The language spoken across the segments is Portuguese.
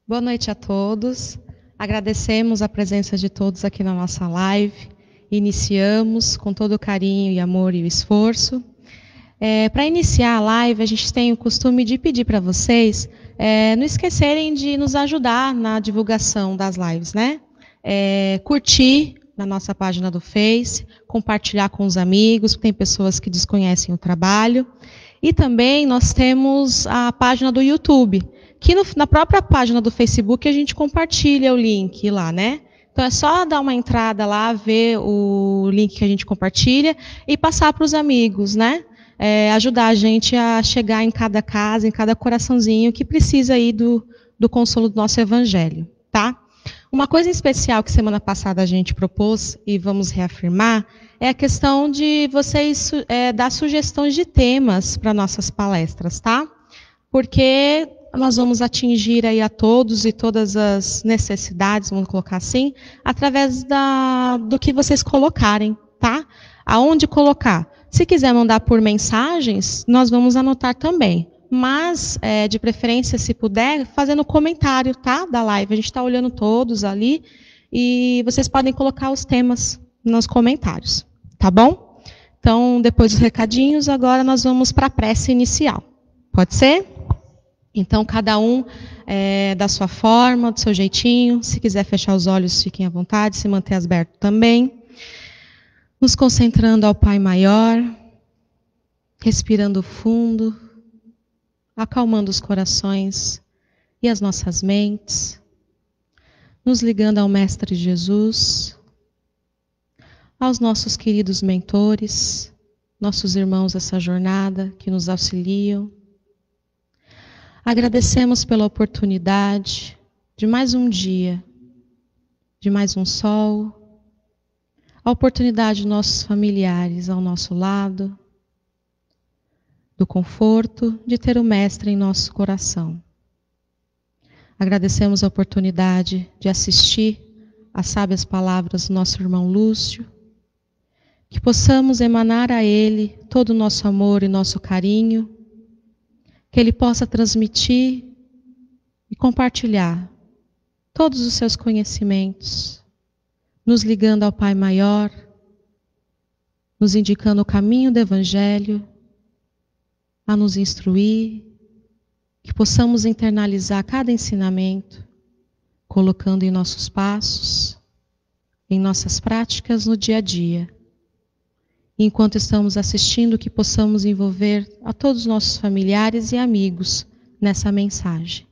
Boa noite a todos. Agradecemos a presença de todos aqui na nossa live. Iniciamos com todo o carinho e amor e o esforço. Para iniciar a live, a gente tem o costume de pedir para vocês não esquecerem de nos ajudar na divulgação das lives, né? Curtir na nossa página do Face, compartilhar com os amigos, tem pessoas que desconhecem o trabalho. E também nós temos a página do YouTube, que na própria página do Facebook a gente compartilha o link lá, né? Então é só dar uma entrada lá, ver o link que a gente compartilha e passar para os amigos, né? Ajudar a gente a chegar em cada casa, em cada coraçãozinho que precisa aí do consolo do nosso evangelho, tá? Uma coisa especial que semana passada a gente propôs e vamos reafirmar é a questão de vocês dar sugestões de temas para nossas palestras, tá? Porque nós vamos atingir aí a todos e todas as necessidades, vamos colocar assim, através do que vocês colocarem, tá? Aonde colocar? Se quiser mandar por mensagens, nós vamos anotar também. Mas, de preferência, se puder, fazendo comentário, tá? Da live. A gente está olhando todos ali e vocês podem colocar os temas nos comentários, tá bom? Então, depois dos recadinhos, agora nós vamos para a prece inicial. Pode ser? Então, cada um da sua forma, do seu jeitinho. Se quiser fechar os olhos, fiquem à vontade. Se manter aberto também. Nos concentrando ao Pai Maior. Respirando fundo. Acalmando os corações e as nossas mentes. Nos ligando ao Mestre Jesus. Aos nossos queridos mentores. Nossos irmãos dessa jornada que nos auxiliam. Agradecemos pela oportunidade de mais um dia, de mais um sol, a oportunidade de nossos familiares ao nosso lado, do conforto de ter o Mestre em nosso coração. Agradecemos a oportunidade de assistir às sábias palavras do nosso irmão Lúcio, que possamos emanar a ele todo o nosso amor e nosso carinho, que ele possa transmitir e compartilhar todos os seus conhecimentos, nos ligando ao Pai Maior, nos indicando o caminho do Evangelho, a nos instruir, que possamos internalizar cada ensinamento, colocando em nossos passos, em nossas práticas no dia a dia. Enquanto estamos assistindo, que possamos envolver a todos os nossos familiares e amigos nessa mensagem.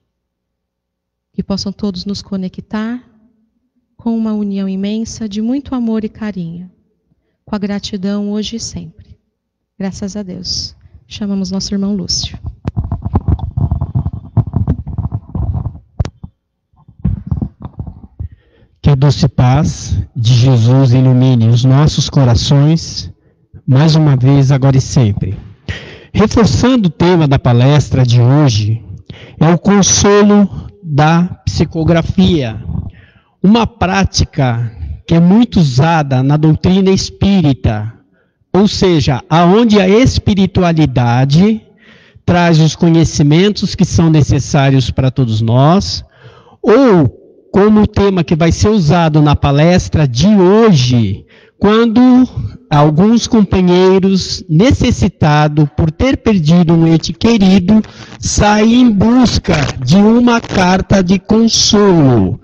Que possam todos nos conectar com uma união imensa de muito amor e carinho, com a gratidão hoje e sempre. Graças a Deus. Chamamos nosso irmão Lúcio. Que a doce paz de Jesus ilumine os nossos corações, mais uma vez, agora e sempre. Reforçando o tema da palestra de hoje, é o consolo da psicografia. Uma prática que é muito usada na doutrina espírita, ou seja, aonde a espiritualidade traz os conhecimentos que são necessários para todos nós, ou como o tema que vai ser usado na palestra de hoje, quando alguns companheiros necessitados por ter perdido um ente querido saem em busca de uma carta de consolo.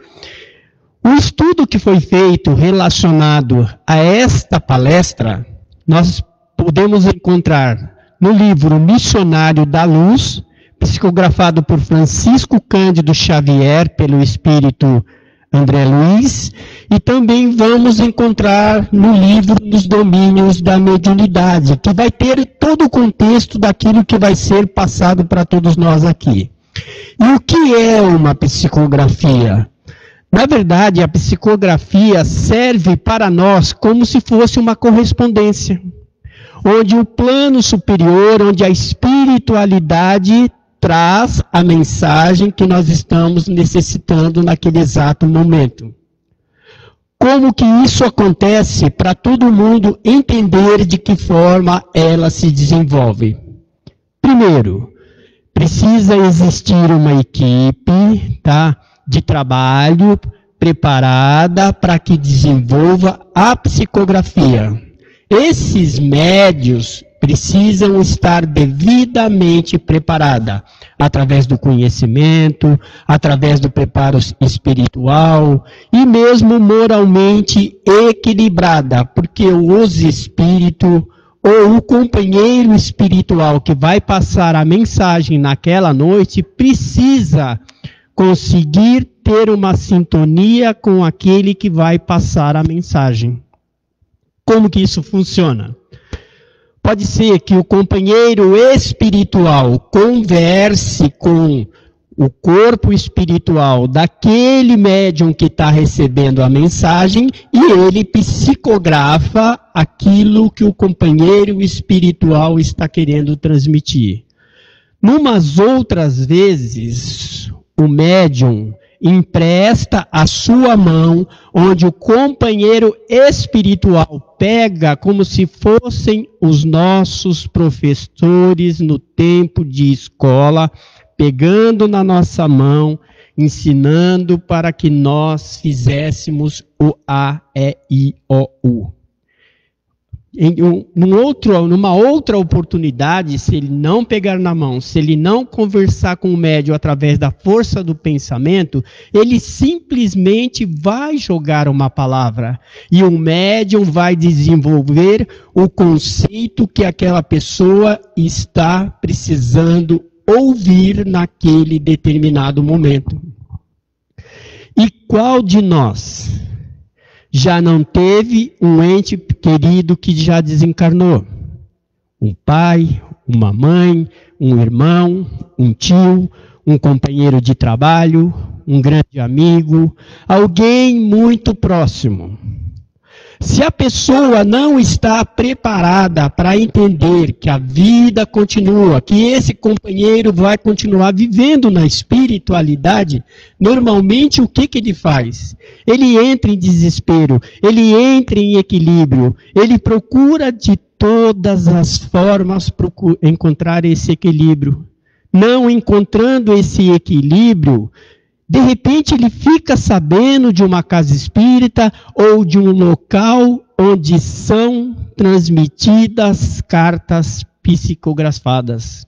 O estudo que foi feito relacionado a esta palestra, nós podemos encontrar no livro Missionário da Luz, psicografado por Francisco Cândido Xavier, pelo Espírito André Luiz, e também vamos encontrar no livro dos Domínios da Mediunidade, que vai ter todo o contexto daquilo que vai ser passado para todos nós aqui. E o que é uma psicografia? Na verdade, a psicografia serve para nós como se fosse uma correspondência, onde o plano superior, onde a espiritualidade traz a mensagem que nós estamos necessitando naquele exato momento. Como que isso acontece para todo mundo entender de que forma ela se desenvolve? Primeiro, precisa existir uma equipe, tá? de trabalho preparada para que desenvolva a psicografia. Esses médios precisam estar devidamente preparados, através do conhecimento, através do preparo espiritual e mesmo moralmente equilibrada, porque os espíritos ou o companheiro espiritual que vai passar a mensagem naquela noite precisa conseguir ter uma sintonia com aquele que vai passar a mensagem. Como que isso funciona? Pode ser que o companheiro espiritual converse com o corpo espiritual daquele médium que está recebendo a mensagem e ele psicografa aquilo que o companheiro espiritual está querendo transmitir. Numas outras vezes, o médium empresta a sua mão, onde o companheiro espiritual pega como se fossem os nossos professores no tempo de escola, pegando na nossa mão, ensinando para que nós fizéssemos o A, E, I, O, U. Numa outra oportunidade, se ele não pegar na mão, se ele não conversar com o médium através da força do pensamento, ele simplesmente vai jogar uma palavra. E o médium vai desenvolver o conceito que aquela pessoa está precisando ouvir naquele determinado momento. E qual de nós já não teve um ente querido que já desencarnou? Um pai, uma mãe, um irmão, um tio, um companheiro de trabalho, um grande amigo, alguém muito próximo. Se a pessoa não está preparada para entender que a vida continua, que esse companheiro vai continuar vivendo na espiritualidade, normalmente o que ele faz? Ele entra em desespero, ele entra em equilíbrio, ele procura de todas as formas encontrar esse equilíbrio. Não encontrando esse equilíbrio, de repente ele fica sabendo de uma casa espírita ou de um local onde são transmitidas cartas psicografadas.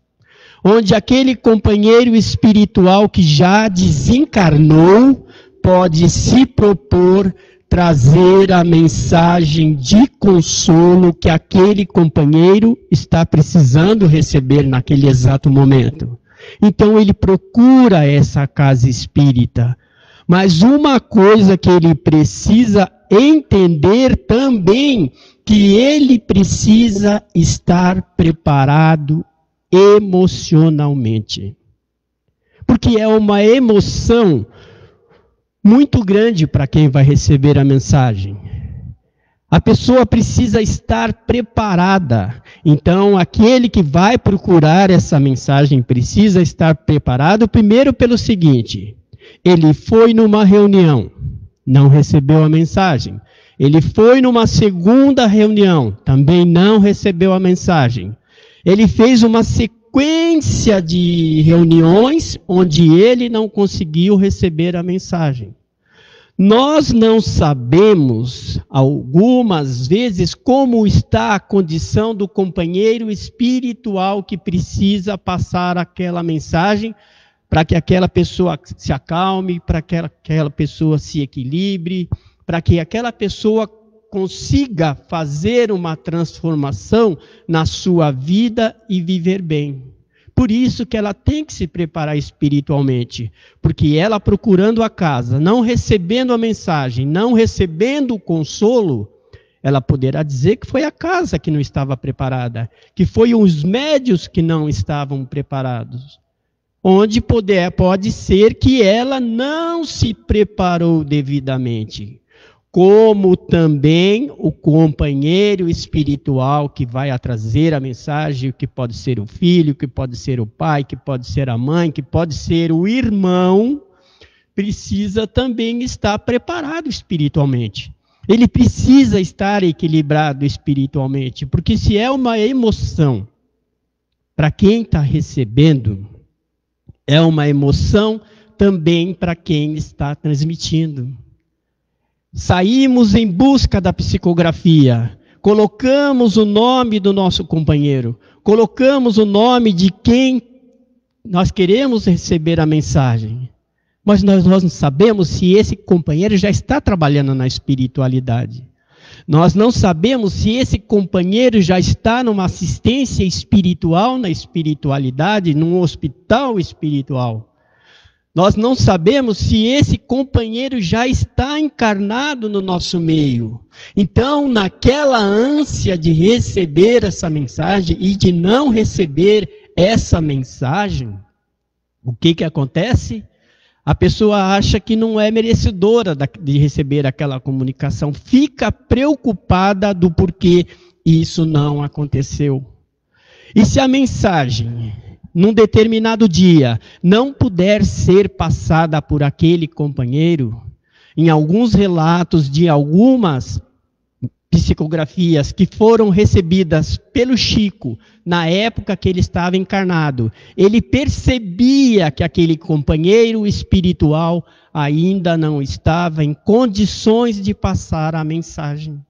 Onde aquele companheiro espiritual que já desencarnou pode se propor trazer a mensagem de consolo que aquele companheiro está precisando receber naquele exato momento. Então ele procura essa casa espírita. Mas uma coisa que ele precisa entender também, que ele precisa estar preparado emocionalmente. Porque é uma emoção muito grande para quem vai receber a mensagem. A pessoa precisa estar preparada. Então, aquele que vai procurar essa mensagem precisa estar preparado, primeiro pelo seguinte: ele foi numa reunião, não recebeu a mensagem. Ele foi numa segunda reunião, também não recebeu a mensagem. Ele fez uma sequência de reuniões onde ele não conseguiu receber a mensagem. Nós não sabemos, algumas vezes, como está a condição do companheiro espiritual que precisa passar aquela mensagem para que aquela pessoa se acalme, para que aquela pessoa se equilibre, para que aquela pessoa consiga fazer uma transformação na sua vida e viver bem. Por isso que ela tem que se preparar espiritualmente, porque ela procurando a casa, não recebendo a mensagem, não recebendo o consolo, ela poderá dizer que foi a casa que não estava preparada, que foi os médios que não estavam preparados. Onde pode ser que ela não se preparou devidamente. Como também o companheiro espiritual que vai trazer a mensagem, que pode ser o filho, que pode ser o pai, que pode ser a mãe, que pode ser o irmão, precisa também estar preparado espiritualmente. Ele precisa estar equilibrado espiritualmente, porque se é uma emoção para quem está recebendo, é uma emoção também para quem está transmitindo. Saímos em busca da psicografia, colocamos o nome do nosso companheiro, colocamos o nome de quem nós queremos receber a mensagem. Mas nós não sabemos se esse companheiro já está trabalhando na espiritualidade. Nós não sabemos se esse companheiro já está numa assistência espiritual na espiritualidade, num hospital espiritual. Nós não sabemos se esse companheiro já está encarnado no nosso meio. Então, naquela ânsia de receber essa mensagem e de não receber essa mensagem, o que acontece? A pessoa acha que não é merecedora de receber aquela comunicação, fica preocupada do porquê isso não aconteceu. E se a mensagem, num determinado dia, não puder ser passada por aquele companheiro, em alguns relatos de algumas psicografias que foram recebidas pelo Chico na época que ele estava encarnado, ele percebia que aquele companheiro espiritual ainda não estava em condições de passar a mensagem.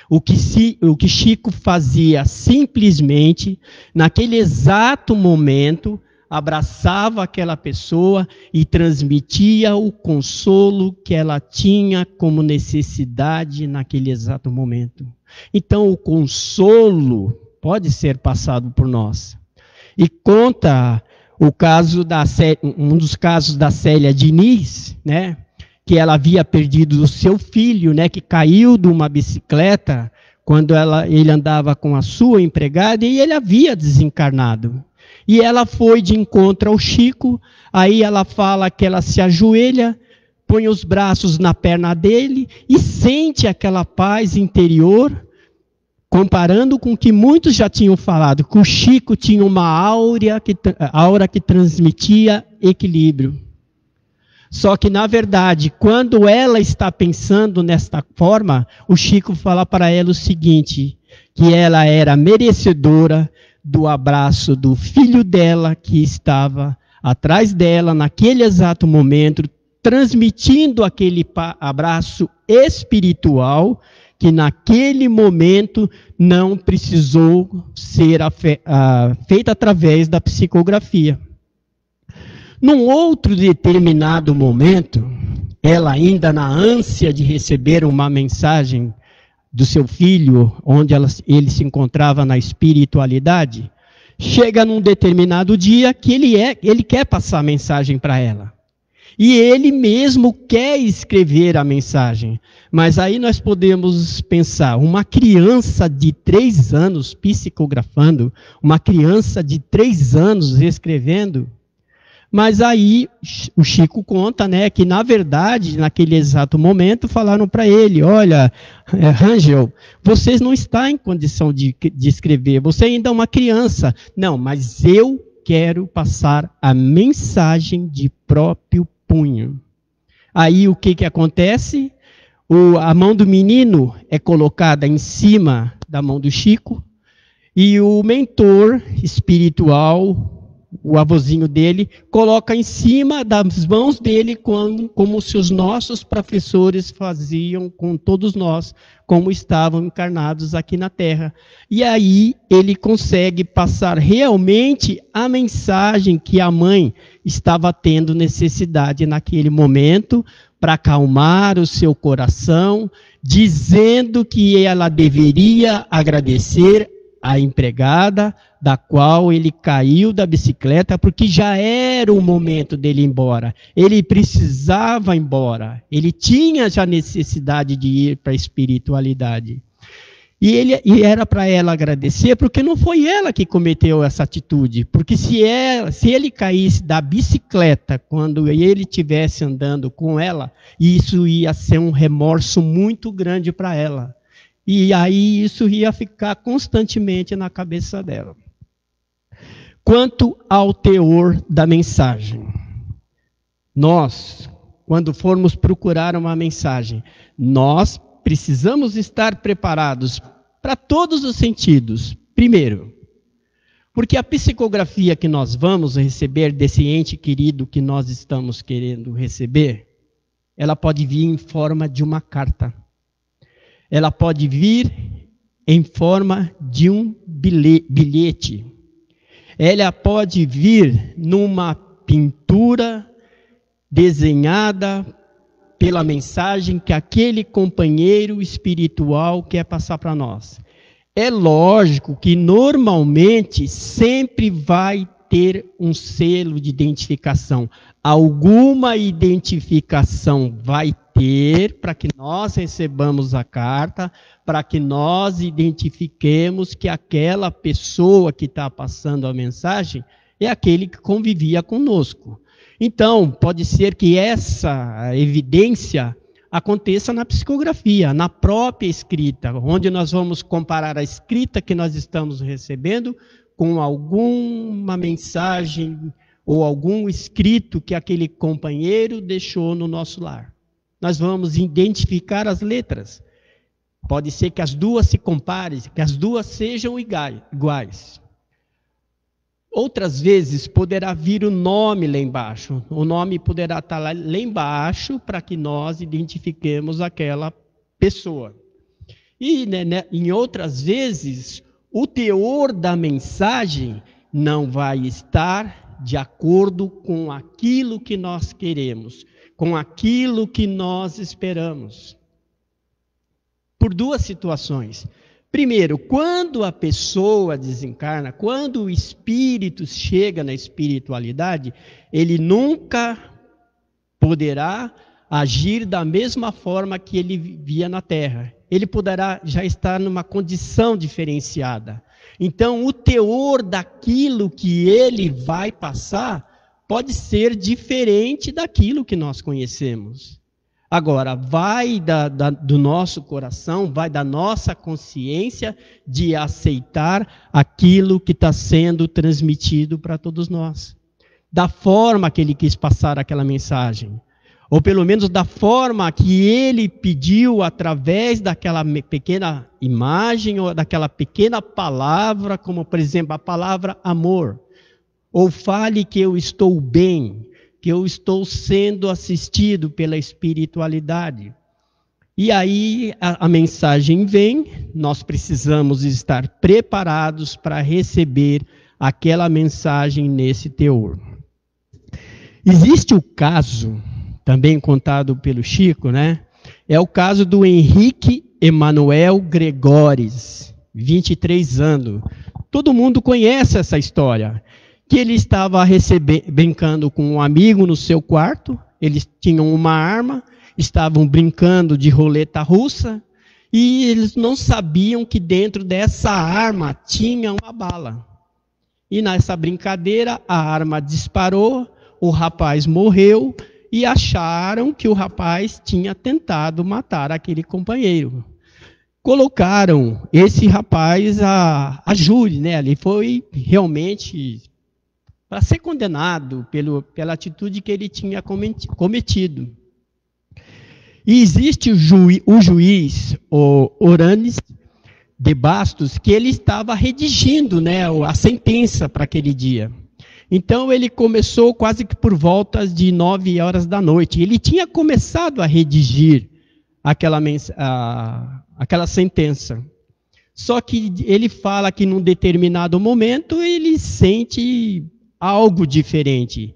O que Chico fazia simplesmente, naquele exato momento, abraçava aquela pessoa e transmitia o consolo que ela tinha como necessidade naquele exato momento. Então, o consolo pode ser passado por nós. E conta o caso um dos casos da Célia Diniz, né, que ela havia perdido o seu filho, né, que caiu de uma bicicleta quando ele andava com a sua empregada e ele havia desencarnado. E ela foi de encontro ao Chico, aí ela fala que ela se ajoelha, põe os braços na perna dele e sente aquela paz interior, comparando com o que muitos já tinham falado, que o Chico tinha uma aura que transmitia equilíbrio. Só que, na verdade, quando ela está pensando nesta forma, o Chico fala para ela o seguinte, que ela era merecedora do abraço do filho dela que estava atrás dela naquele exato momento, transmitindo aquele abraço espiritual que naquele momento não precisou ser feita através da psicografia. Num outro determinado momento, ela ainda na ânsia de receber uma mensagem do seu filho, onde ele se encontrava na espiritualidade, chega num determinado dia que ele quer passar a mensagem para ela. E ele mesmo quer escrever a mensagem. Mas aí nós podemos pensar, uma criança de 3 anos psicografando, uma criança de 3 anos escrevendo. Mas aí o Chico conta, né, que na verdade, naquele exato momento, falaram para ele, olha, Rangel, você não está em condição de escrever, você ainda é uma criança. Não, mas eu quero passar a mensagem de próprio punho. Aí o que acontece? A mão do menino é colocada em cima da mão do Chico e o mentor espiritual, o avôzinho dele, coloca em cima das mãos dele como se os nossos professores faziam com todos nós, como estavam encarnados aqui na Terra. E aí ele consegue passar realmente a mensagem que a mãe estava tendo necessidade naquele momento para acalmar o seu coração, dizendo que ela deveria agradecer a empregada, da qual ele caiu da bicicleta, porque já era o momento dele ir embora. Ele precisava ir embora. Ele tinha já necessidade de ir para a espiritualidade. E era para ela agradecer, porque não foi ela que cometeu essa atitude. Porque se ele caísse da bicicleta quando ele estivesse andando com ela, isso ia ser um remorso muito grande para ela. E aí isso ia ficar constantemente na cabeça dela. Quanto ao teor da mensagem, nós, quando formos procurar uma mensagem, nós precisamos estar preparados para todos os sentidos. Primeiro, Porque a psicografia que nós vamos receber desse ente querido que nós estamos querendo receber, ela pode vir em forma de uma carta. Ela pode vir em forma de um bilhete. Ela pode vir numa pintura desenhada pela mensagem que aquele companheiro espiritual quer passar para nós. É lógico que normalmente sempre vai ter um selo de identificação. Alguma identificação vai ter para que nós recebamos a carta, para que nós identifiquemos que aquela pessoa que está passando a mensagem é aquele que convivia conosco. Então, pode ser que essa evidência aconteça na psicografia, na própria escrita, onde nós vamos comparar a escrita que nós estamos recebendo com alguma mensagem ou algum escrito que aquele companheiro deixou no nosso lar. Nós vamos identificar as letras. Pode ser que as duas se comparem, que as duas sejam iguais. Outras vezes poderá vir o nome lá embaixo. O nome poderá estar lá embaixo para que nós identifiquemos aquela pessoa. E em outras vezes, o teor da mensagem não vai estar de acordo com aquilo que nós queremos, com aquilo que nós esperamos. Por duas situações. Primeiro, quando a pessoa desencarna, quando o espírito chega na espiritualidade, ele nunca poderá agir da mesma forma que ele vivia na Terra. Ele poderá já estar numa condição diferenciada. Então, o teor daquilo que ele vai passar pode ser diferente daquilo que nós conhecemos. Agora, vai do nosso coração, vai da nossa consciência de aceitar aquilo que está sendo transmitido para todos nós. Da forma que ele quis passar aquela mensagem. Ou pelo menos da forma que ele pediu através daquela pequena imagem ou daquela pequena palavra, como por exemplo a palavra amor. Ou fale que eu estou bem, que eu estou sendo assistido pela espiritualidade. E aí a mensagem vem, nós precisamos estar preparados para receber aquela mensagem nesse teor. Existe o caso, também contado pelo Chico, né? É o caso do Henrique Emanuel Gregores, 23 anos. Todo mundo conhece essa história. Que ele estava brincando com um amigo no seu quarto, eles tinham uma arma, estavam brincando de roleta russa, e eles não sabiam que dentro dessa arma tinha uma bala. E nessa brincadeira, a arma disparou, o rapaz morreu, e acharam que o rapaz tinha tentado matar aquele companheiro. Colocaram esse rapaz a júri, né? Ele foi realmente para ser condenado pela atitude que ele tinha cometido. E existe o juiz, o Oranes de Bastos, que ele estava redigindo, né, a sentença para aquele dia. Então ele começou quase que por volta de 9 horas da noite. Ele tinha começado a redigir aquela sentença. Só que ele fala que num determinado momento ele sente algo diferente.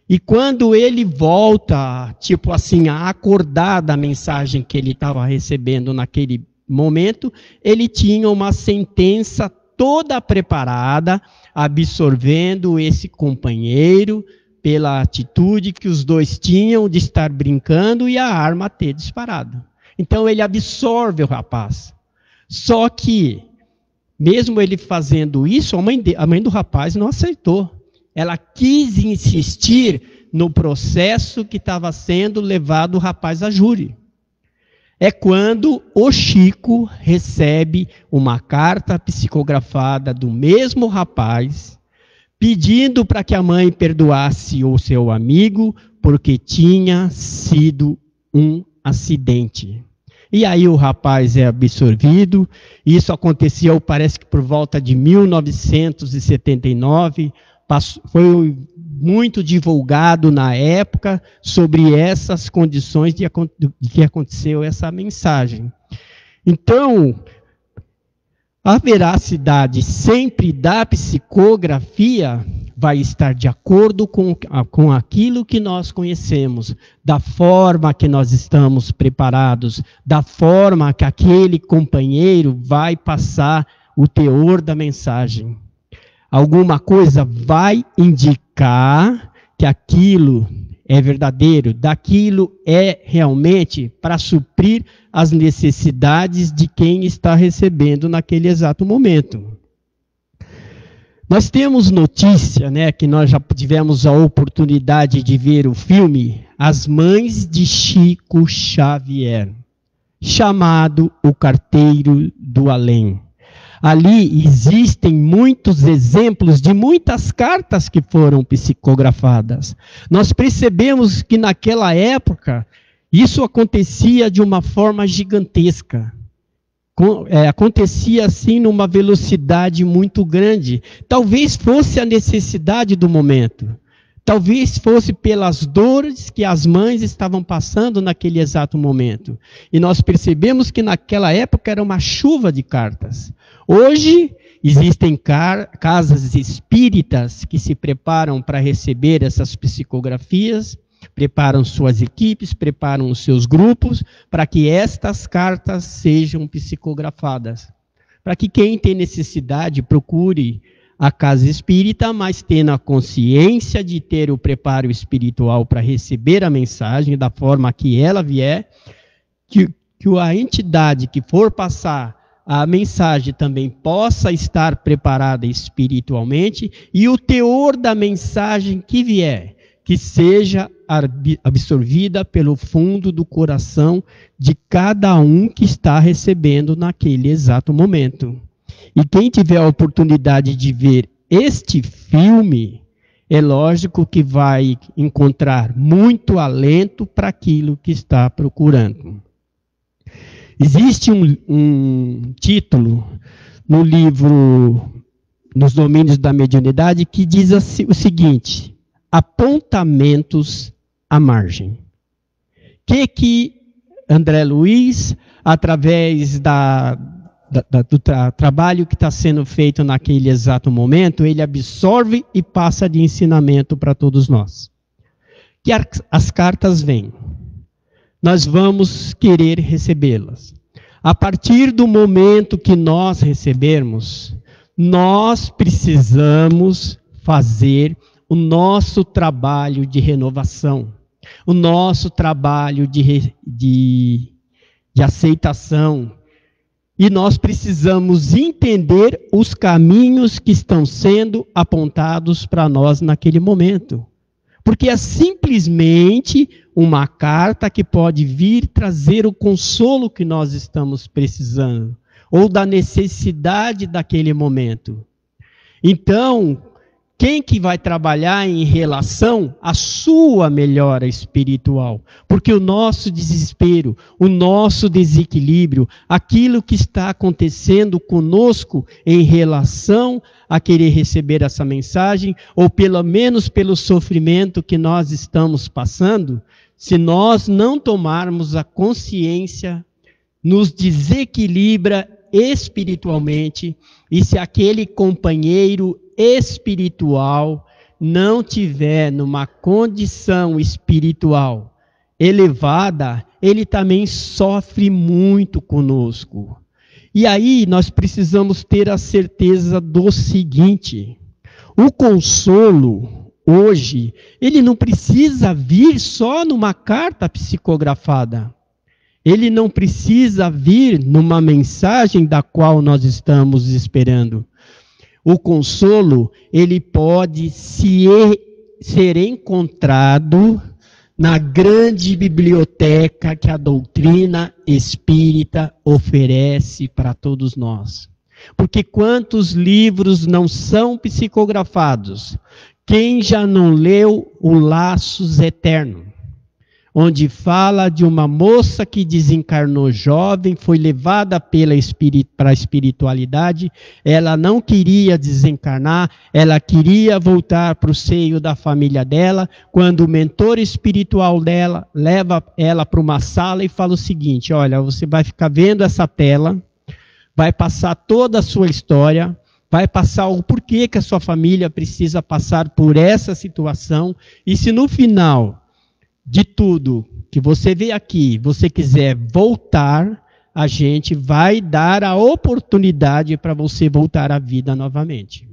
E quando ele volta, tipo assim, a acordar da mensagem que ele estava recebendo naquele momento, ele tinha uma sentença toda preparada, absorvendo esse companheiro pela atitude que os dois tinham de estar brincando e a arma ter disparado. Então ele absorve o rapaz. Só que, mesmo ele fazendo isso, a mãe do rapaz não aceitou. Ela quis insistir no processo que estava sendo levado o rapaz a júri. É quando o Chico recebe uma carta psicografada do mesmo rapaz, pedindo para que a mãe perdoasse o seu amigo, porque tinha sido um acidente. e aí o rapaz é absorvido. Isso aconteceu, parece que por volta de 1979, foi muito divulgado na época sobre essas condições de que aconteceu essa mensagem. Então, a veracidade sempre da psicografia vai estar de acordo com aquilo que nós conhecemos, da forma que nós estamos preparados, da forma que aquele companheiro vai passar o teor da mensagem. Alguma coisa vai indicar que aquilo é verdadeiro, daquilo é realmente para suprir as necessidades de quem está recebendo naquele exato momento. Nós temos notícia, que nós já tivemos a oportunidade de ver o filme As Mães de Chico Xavier, chamado O Carteiro do Além. Ali existem muitos exemplos de muitas cartas que foram psicografadas. Nós percebemos que naquela época isso acontecia de uma forma gigantesca. Acontecia assim numa velocidade muito grande. Talvez fosse a necessidade do momento. Talvez fosse pelas dores que as mães estavam passando naquele exato momento. E nós percebemos que naquela época era uma chuva de cartas. Hoje, existem casas espíritas que se preparam para receber essas psicografias, preparam suas equipes, preparam os seus grupos, para que estas cartas sejam psicografadas. Para que quem tem necessidade procure a casa espírita, mas tendo a consciência de ter o preparo espiritual para receber a mensagem da forma que ela vier, que a entidade que for passar a mensagem também possa estar preparada espiritualmente, e o teor da mensagem que vier, que seja absorvida pelo fundo do coração de cada um que está recebendo naquele exato momento. E quem tiver a oportunidade de ver este filme, é lógico que vai encontrar muito alento para aquilo que está procurando. Existe um título no livro Nos Domínios da Mediunidade que diz o seguinte: apontamentos à margem. Que André Luiz, através do trabalho que está sendo feito naquele exato momento, ele absorve e passa de ensinamento para todos nós. Que as cartas vêm. Nós vamos querer recebê-las. A partir do momento que nós recebermos, nós precisamos fazer o nosso trabalho de renovação, o nosso trabalho de aceitação. E nós precisamos entender os caminhos que estão sendo apontados para nós naquele momento. Porque é simplesmente uma carta que pode vir trazer o consolo que nós estamos precisando, ou da necessidade daquele momento. Então, quem que vai trabalhar em relação à sua melhora espiritual? Porque o nosso desespero, o nosso desequilíbrio, aquilo que está acontecendo conosco em relação a querer receber essa mensagem, ou pelo menos pelo sofrimento que nós estamos passando, se nós não tomarmos a consciência, nos desequilibra espiritualmente, e se aquele companheiro espiritual não tiver numa condição espiritual elevada, ele também sofre muito conosco. E aí nós precisamos ter a certeza do seguinte: o consolo hoje, ele não precisa vir só numa carta psicografada. Ele não precisa vir numa mensagem da qual nós estamos esperando. O consolo, ele pode ser encontrado na grande biblioteca que a doutrina espírita oferece para todos nós. Porque quantos livros não são psicografados? Quem já não leu o Laços Eterno? onde fala de uma moça que desencarnou jovem, foi levada para a espiritualidade, ela não queria desencarnar, ela queria voltar para o seio da família dela, quando o mentor espiritual dela leva ela para uma sala e fala o seguinte: olha, você vai ficar vendo essa tela, vai passar toda a sua história, vai passar o porquê que a sua família precisa passar por essa situação, e se no final de tudo que você vê aqui, você quiser voltar, a gente vai dar a oportunidade para você voltar à vida novamente.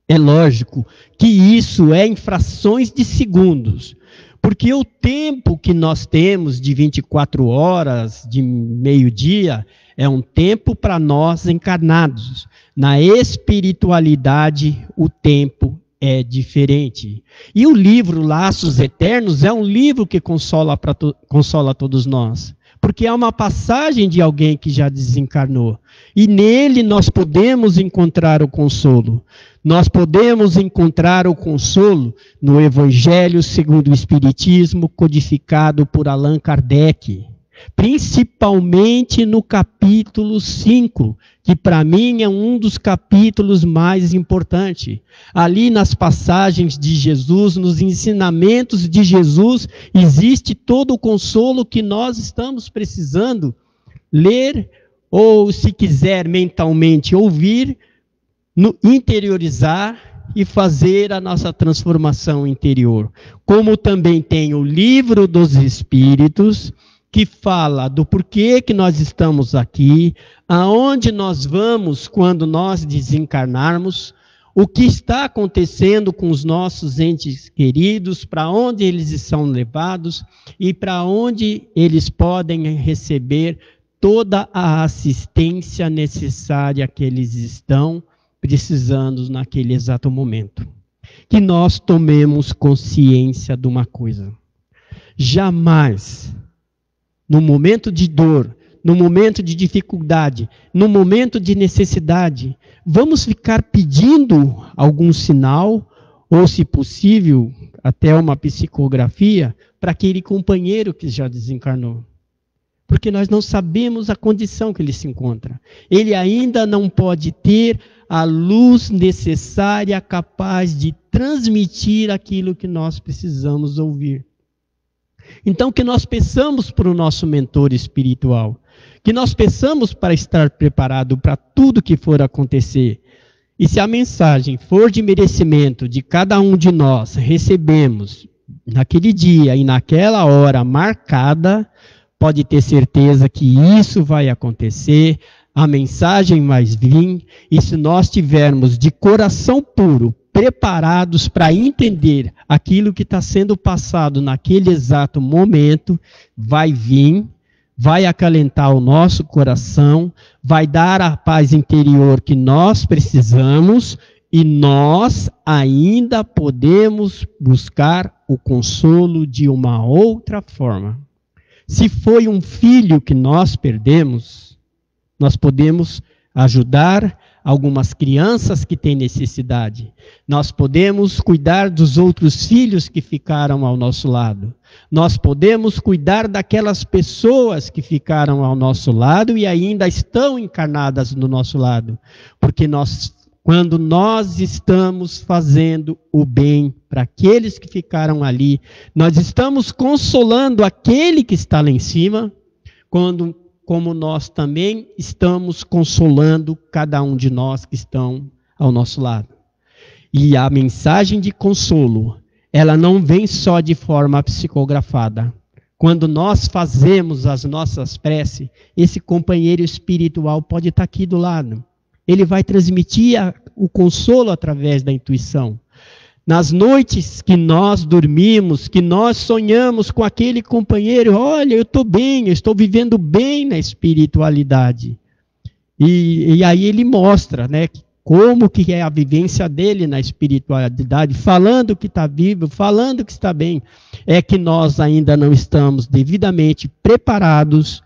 É lógico que isso é em frações de segundos, porque o tempo que nós temos de 24 horas, de meio-dia, é um tempo para nós encarnados. Na espiritualidade, o tempo é diferente. E o livro Laços Eternos é um livro que consola todos nós. Porque é uma passagem de alguém que já desencarnou. E nele nós podemos encontrar o consolo. Nós podemos encontrar o consolo no Evangelho segundo o Espiritismo, codificado por Allan Kardec. Principalmente no capítulo 5, que para mim é um dos capítulos mais importantes. Ali nas passagens de Jesus, nos ensinamentos de Jesus, existe todo o consolo que nós estamos precisando ler, ou se quiser mentalmente ouvir, interiorizar e fazer a nossa transformação interior. Como também tem o Livro dos Espíritos, que fala do porquê que nós estamos aqui, aonde nós vamos quando nós desencarnarmos, o que está acontecendo com os nossos entes queridos, para onde eles são levados e para onde eles podem receber toda a assistência necessária que eles estão precisando naquele exato momento. Que nós tomemos consciência de uma coisa: jamais, no momento de dor, no momento de dificuldade, no momento de necessidade, vamos ficar pedindo algum sinal, ou se possível, até uma psicografia, para aquele companheiro que já desencarnou. Porque nós não sabemos a condição que ele se encontra. Ele ainda não pode ter a luz necessária capaz de transmitir aquilo que nós precisamos ouvir. Então, que nós peçamos para o nosso mentor espiritual, que nós peçamos para estar preparado para tudo que for acontecer. E se a mensagem for de merecimento de cada um de nós, recebemos naquele dia e naquela hora marcada, pode ter certeza que isso vai acontecer, a mensagem vai vir, e se nós tivermos de coração puro, preparados para entender aquilo que está sendo passado naquele exato momento, vai vir, vai acalentar o nosso coração, vai dar a paz interior que nós precisamos, e nós ainda podemos buscar o consolo de uma outra forma. Se foi um filho que nós perdemos, nós podemos ajudar algumas crianças que têm necessidade. Nós podemos cuidar dos outros filhos que ficaram ao nosso lado. Nós podemos cuidar daquelas pessoas que ficaram ao nosso lado e ainda estão encarnadas no nosso lado. Porque quando nós estamos fazendo o bem para aqueles que ficaram ali, nós estamos consolando aquele que está lá em cima, como nós também estamos consolando cada um de nós que estão ao nosso lado. E a mensagem de consolo, ela não vem só de forma psicografada. Quando nós fazemos as nossas preces, esse companheiro espiritual pode estar aqui do lado. Ele vai transmitir o consolo através da intuição. Nas noites que nós dormimos, que nós sonhamos com aquele companheiro, olha, eu estou bem, eu estou vivendo bem na espiritualidade. E aí ele mostra, né, como que é a vivência dele na espiritualidade, falando que está vivo, falando que está bem. É que nós ainda não estamos devidamente preparados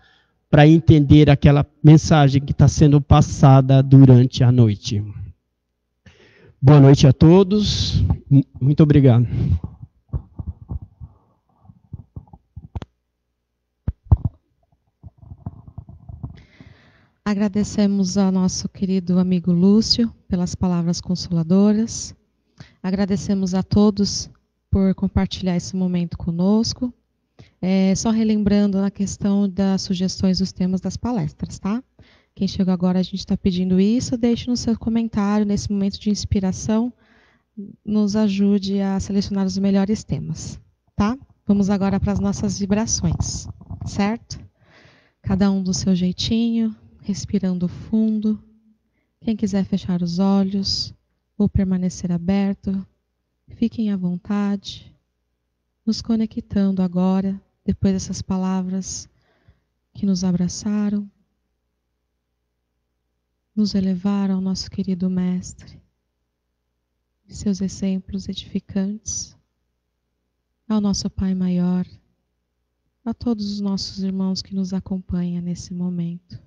para entender aquela mensagem que está sendo passada durante a noite. Boa noite a todos. Muito obrigado. Agradecemos ao nosso querido amigo Lúcio pelas palavras consoladoras. Agradecemos a todos por compartilhar esse momento conosco. Só relembrando a questão das sugestões dos temas das palestras, tá? Quem chegou agora, a gente está pedindo isso. Deixe no seu comentário, nesse momento de inspiração, nos ajude a selecionar os melhores temas, tá? Vamos agora para as nossas vibrações, certo? Cada um do seu jeitinho, respirando fundo. Quem quiser fechar os olhos ou permanecer aberto, fiquem à vontade. Nos conectando agora, depois dessas palavras que nos abraçaram, nos elevaram ao nosso querido Mestre, seus exemplos edificantes, ao nosso Pai Maior, a todos os nossos irmãos que nos acompanham nesse momento,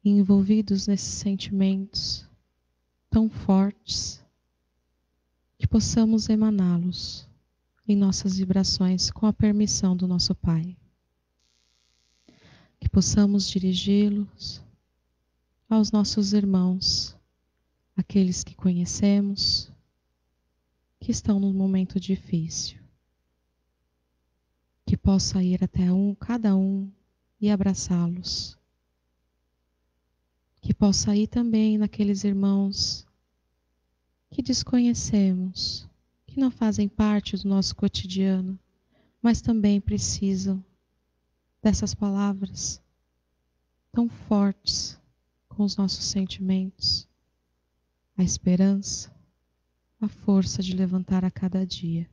envolvidos nesses sentimentos tão fortes, que possamos emaná-los em nossas vibrações com a permissão do nosso Pai. Que possamos dirigi-los aos nossos irmãos, aqueles que conhecemos, que estão num momento difícil. Que possa ir até cada um e abraçá-los. Que possa ir também naqueles irmãos que desconhecemos, que não fazem parte do nosso cotidiano, mas também precisam dessas palavras tão fortes com os nossos sentimentos, a esperança, a força de levantar a cada dia.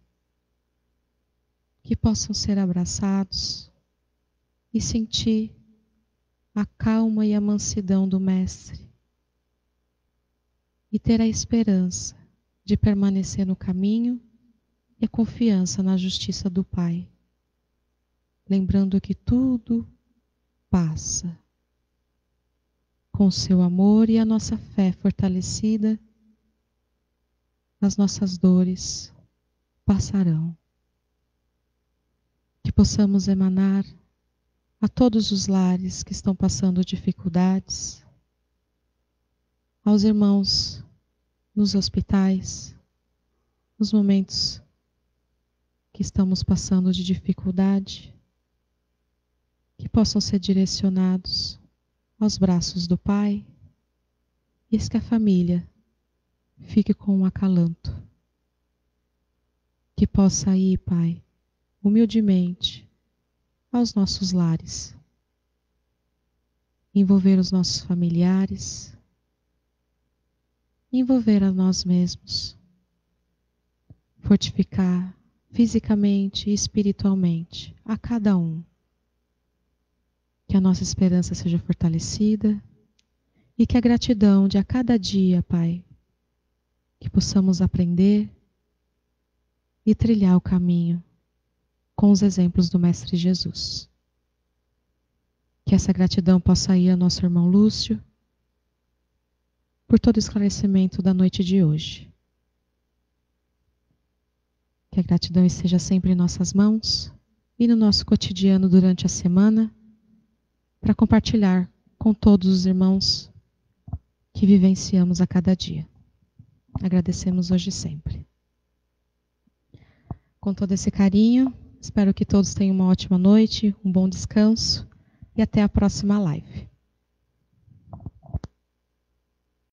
Que possam ser abraçados e sentir a calma e a mansidão do Mestre e ter a esperança de permanecer no caminho e a confiança na justiça do Pai, lembrando que tudo passa. Com o seu amor e a nossa fé fortalecida, as nossas dores passarão. Que possamos emanar a todos os lares que estão passando dificuldades, aos irmãos nos hospitais, nos momentos que estamos passando de dificuldade, que possam ser direcionados aos braços do Pai, e que a família fique com um acalanto. Que possa ir, Pai, humildemente, aos nossos lares, envolver os nossos familiares, envolver a nós mesmos, fortificar fisicamente e espiritualmente a cada um. Que a nossa esperança seja fortalecida e que a gratidão de a cada dia, Pai, que possamos aprender e trilhar o caminho com os exemplos do Mestre Jesus. Que essa gratidão possa ir ao nosso irmão Lúcio por todo o esclarecimento da noite de hoje. Que a gratidão esteja sempre em nossas mãos e no nosso cotidiano durante a semana, para compartilhar com todos os irmãos que vivenciamos a cada dia. Agradecemos hoje e sempre. Com todo esse carinho, espero que todos tenham uma ótima noite, um bom descanso e até a próxima live.